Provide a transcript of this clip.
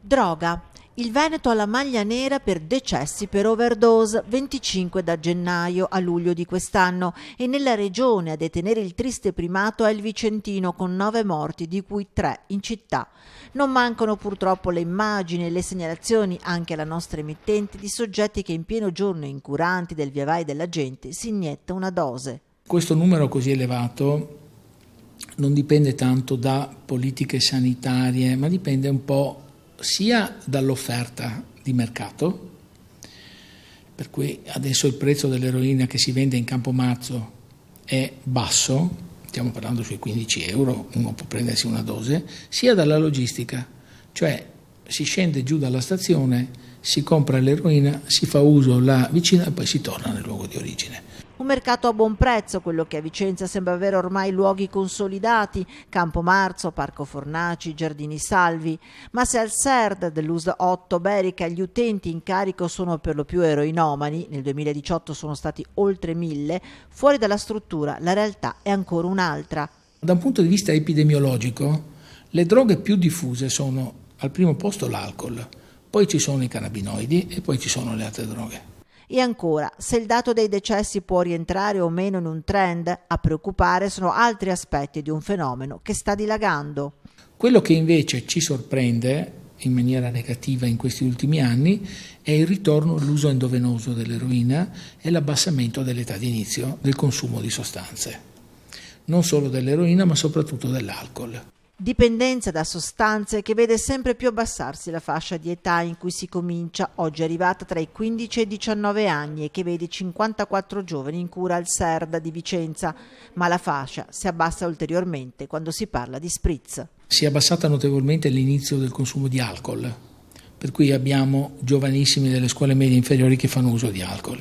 Droga. Il Veneto ha la maglia nera per decessi per overdose, 25 da gennaio a luglio di quest'anno, e nella regione a detenere il triste primato è il Vicentino con 9 morti, di cui 3 in città. Non mancano purtroppo le immagini e le segnalazioni anche alla nostra emittente di soggetti che in pieno giorno incuranti del via vai della gente si inietta una dose. Questo numero così elevato non dipende tanto da politiche sanitarie, ma dipende un po' sia dall'offerta di mercato, per cui adesso il prezzo dell'eroina che si vende in Campomarzo è basso, stiamo parlando sui 15 euro, uno può prendersi una dose, sia dalla logistica, cioè si scende giù dalla stazione, si compra l'eroina, si fa uso là vicino e poi si torna nel luogo di origine. Un mercato a buon prezzo, quello che a Vicenza sembra avere ormai luoghi consolidati, Campomarzo, Parco Fornaci, Giardini Salvi, ma se al SERD dell'USL 8 Berica gli utenti in carico sono per lo più eroinomani, nel 2018 sono stati oltre 1000, fuori dalla struttura la realtà è ancora un'altra. Da un punto di vista epidemiologico, le droghe più diffuse sono al primo posto l'alcol, poi ci sono i cannabinoidi e poi ci sono le altre droghe. E ancora, se il dato dei decessi può rientrare o meno in un trend, a preoccupare sono altri aspetti di un fenomeno che sta dilagando. Quello che invece ci sorprende in maniera negativa in questi ultimi anni è il ritorno all'uso endovenoso dell'eroina e l'abbassamento dell'età di inizio del consumo di sostanze. Non solo dell'eroina, ma soprattutto dell'alcol. Dipendenza da sostanze che vede sempre più abbassarsi la fascia di età in cui si comincia, oggi arrivata tra i 15 e i 19 anni e che vede 54 giovani in cura al SERD di Vicenza, ma la fascia si abbassa ulteriormente quando si parla di spritz. Si è abbassata notevolmente l'inizio del consumo di alcol, per cui abbiamo giovanissimi delle scuole medie inferiori che fanno uso di alcol.